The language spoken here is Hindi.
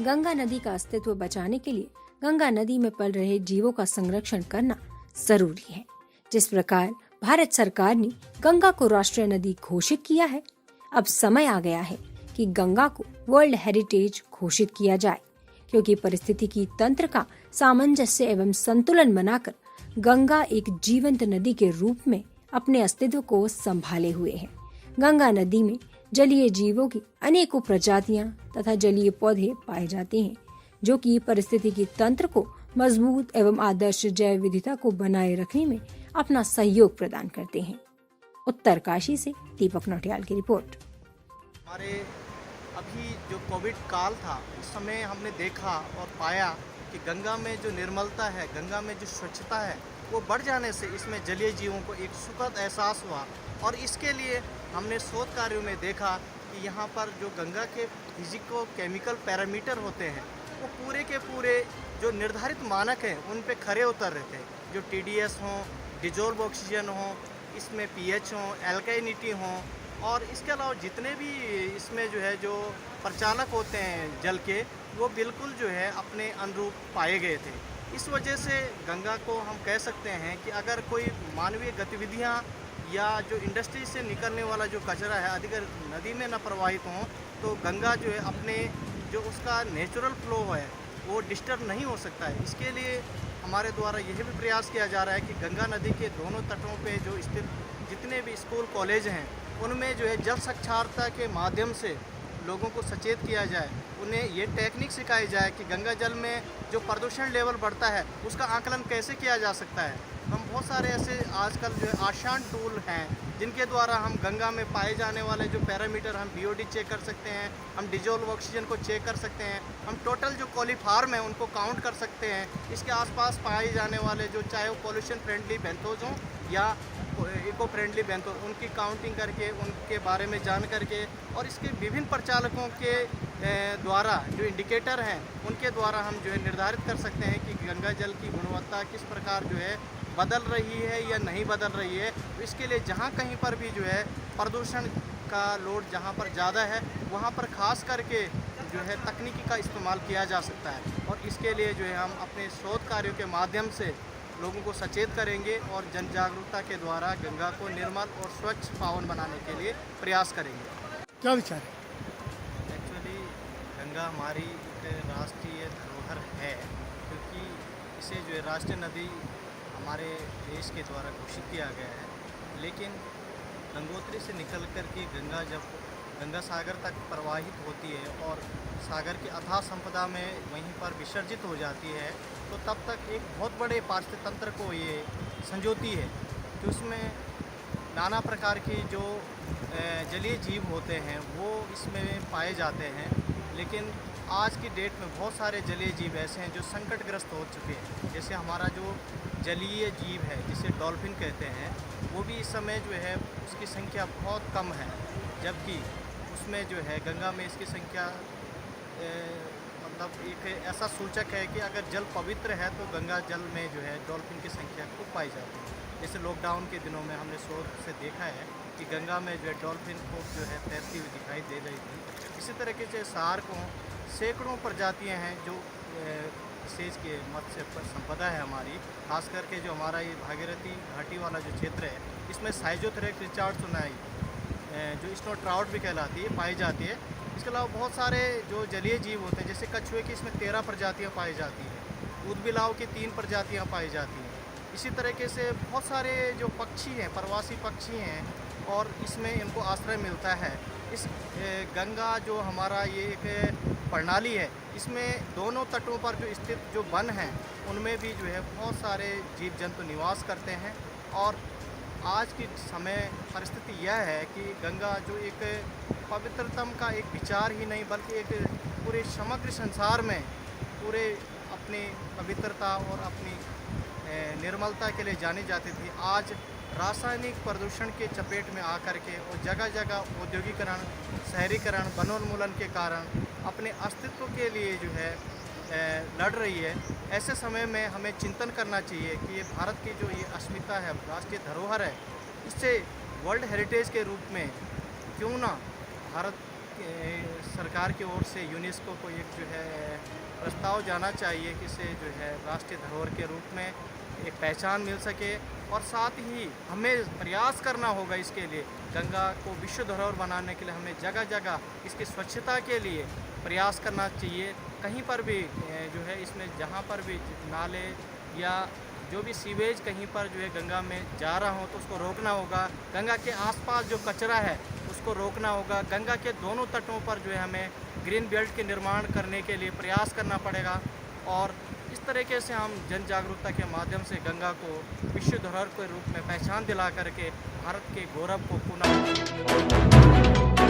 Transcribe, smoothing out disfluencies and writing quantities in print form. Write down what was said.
गंगा नदी का अस्तित्व बचाने के लिए गंगा नदी में पल रहे जीवों का संरक्षण करना जरूरी है। जिस प्रकार भारत सरकार ने गंगा को राष्ट्रीय नदी घोषित किया है, अब समय आ गया है कि गंगा को वर्ल्ड हेरिटेज घोषित किया जाए, क्योंकि परिस्थितिकी तंत्र का सामंजस्य एवं संतुलन बनाकर गंगा एक जीवंत नदी के रूप में अपने अस्तित्व को संभाले हुए है। गंगा नदी में जलीय जीवों की अनेकों प्रजातियां तथा जलीय पौधे पाए जाते हैं, जो कि परिस्थितिकी तंत्र को मजबूत एवं आदर्श जैव विविधता को बनाए रखने में अपना सहयोग प्रदान करते हैं। उत्तरकाशी से दीपक नौटियाल की रिपोर्ट। हमारे अभी जो कोविड काल था उस समय हमने देखा और पाया कि गंगा में जो निर्मलता है, गंगा में जो स्वच्छता है, वो बढ़ जाने से इसमें जलीय जीवों को एक सुखद एहसास हुआ। और इसके लिए हमने शोध कार्यों में देखा कि यहाँ पर जो गंगा के फिजिको केमिकल पैरामीटर होते हैं वो पूरे के पूरे जो निर्धारित मानक हैं उन पे खरे उतर रहे थे। जो TDS हों, डिजोल्व ऑक्सीजन हो, इसमें pH हो, एल्काइनिटी हो, और इसके अलावा जितने भी इसमें जो है जो प्रचालक होते हैं जल के, वो बिल्कुल जो है अपने अनुरूप पाए गए थे। इस वजह से गंगा को हम कह सकते हैं कि अगर कोई मानवीय गतिविधियां या जो इंडस्ट्री से निकलने वाला जो कचरा है अधिक नदी में न प्रवाहित हो, तो गंगा जो है अपने जो उसका नेचुरल फ्लो है वो डिस्टर्ब नहीं हो सकता है। इसके लिए हमारे द्वारा यह भी प्रयास किया जा रहा है कि गंगा नदी के दोनों तटों पे जो स्थित जितने भी स्कूल कॉलेज हैं उनमें जो है जल साक्षरता के माध्यम से लोगों को सचेत किया जाए, उन्हें ये टेक्निक सिखाई जाए कि गंगा जल में जो प्रदूषण लेवल बढ़ता है उसका आकलन कैसे किया जा सकता है। हम बहुत सारे ऐसे आजकल जो है आसान टूल हैं जिनके द्वारा हम गंगा में पाए जाने वाले जो पैरामीटर, हम BOD चेक कर सकते हैं, हम डिजोल्व ऑक्सीजन को चेक कर सकते हैं, हम टोटल जो कॉलीफार्म है उनको काउंट कर सकते हैं। इसके आसपास पाए जाने वाले जो चाहे वो पॉल्यूशन फ्रेंडली बेंथोज हों या इको फ्रेंडली बेंथोज, उनकी काउंटिंग करके उनके बारे में जान करके और इसके विभिन्न प्रचालकों के द्वारा जो इंडिकेटर हैं उनके द्वारा हम जो है निर्धारित कर सकते हैं कि गंगा जल की गुणवत्ता किस प्रकार जो है बदल रही है या नहीं बदल रही है। तो इसके लिए जहाँ कहीं पर भी जो है प्रदूषण का लोड जहाँ पर ज़्यादा है वहाँ पर खास करके जो है तकनीकी का इस्तेमाल किया जा सकता है। और इसके लिए जो है हम अपने शोध कार्यों के माध्यम से लोगों को सचेत करेंगे और जन जागरूकता के द्वारा गंगा को निर्मल और स्वच्छ पावन बनाने के लिए प्रयास करेंगे। क्या विचार है? एक्चुअली गंगा हमारी एक राष्ट्रीय धरोहर है, क्योंकि इसे जो है राष्ट्रीय नदी हमारे देश के द्वारा घोषित किया गया है। लेकिन गंगोत्री से निकल कर के गंगा जब गंगा सागर तक प्रवाहित होती है और सागर की अथाह संपदा में वहीं पर विसर्जित हो जाती है, तो तब तक एक बहुत बड़े पारिस्थितिक तंत्र को ये संजोती है कि उसमें नाना प्रकार के जो जलीय जीव होते हैं वो इसमें पाए जाते हैं। लेकिन आज की डेट में बहुत सारे जलीय जीव ऐसे हैं जो संकटग्रस्त हो चुके हैं। जैसे हमारा जो जलीय जीव है जिसे डॉल्फिन कहते हैं, वो भी इस समय जो है उसकी संख्या बहुत कम है, जबकि उसमें जो है गंगा में इसकी संख्या मतलब एक ऐसा सूचक है कि अगर जल पवित्र है तो गंगा जल में जो है डॉल्फिन की संख्या खूब पाई जाती है। जैसे लॉकडाउन के दिनों में हमने शोध से देखा है कि गंगा में जो है डॉल्फिन खूब जो है तैरती हुई दिखाई दे रही थी। इसी तरीके से शार्कों सैकड़ों प्रजातियां हैं जो विशेष के मत्स्य संपदा है हमारी, खास करके जो हमारा ये भागीरथी घाटी वाला जो क्षेत्र है इसमें साइजोथेरिक रिचार्डसोनाई जो स्नो ट्राउट भी कहलाती है पाई जाती है। इसके अलावा बहुत सारे जो जलीय जीव होते हैं, जैसे कछुए की इसमें 13 प्रजातियाँ पाई जाती हैं, ऊदबिलाव की 3 प्रजातियाँ पाई जाती हैं। इसी तरीके से बहुत सारे जो पक्षी हैं, प्रवासी पक्षी हैं, और इसमें इनको आश्रय मिलता है। इस गंगा जो हमारा ये एक प्रणाली है, इसमें दोनों तटों पर जो स्थित जो वन हैं उनमें भी जो है बहुत सारे जीव जंतु निवास करते हैं। और आज की समय परिस्थिति यह है कि गंगा जो एक पवित्रतम का एक विचार ही नहीं बल्कि एक पूरे समग्र संसार में पूरे अपनी पवित्रता और अपनी निर्मलता के लिए जानी जाती थी, आज रासायनिक प्रदूषण के चपेट में आकर के और जगह जगह औद्योगिकरण, शहरीकरण, वनोन्मूलन के कारण अपने अस्तित्व के लिए जो है लड़ रही है। ऐसे समय में हमें चिंतन करना चाहिए कि ये भारत की जो ये अस्मिता है, राष्ट्रीय धरोहर है, इससे वर्ल्ड हेरिटेज के रूप में क्यों ना भारत सरकार की ओर से यूनेस्को को एक जो है प्रस्ताव जाना चाहिए कि इसे जो है राष्ट्रीय धरोहर के रूप में एक पहचान मिल सके। और साथ ही हमें प्रयास करना होगा इसके लिए, गंगा को विश्व धरोहर बनाने के लिए हमें जगह जगह इसकी स्वच्छता के लिए प्रयास करना चाहिए। कहीं पर भी जो है इसमें जहाँ पर भी नाले या जो भी सीवेज कहीं पर जो है गंगा में जा रहा हो तो उसको रोकना होगा। गंगा के आसपास जो कचरा है उसको रोकना होगा। गंगा के दोनों तटों पर जो है हमें ग्रीन बेल्ट के निर्माण करने के लिए प्रयास करना पड़ेगा। और इस तरीके से हम जन जागरूकता के माध्यम से गंगा को विश्व धरोहर के रूप में पहचान दिला करके भारत के गौरव को पुनः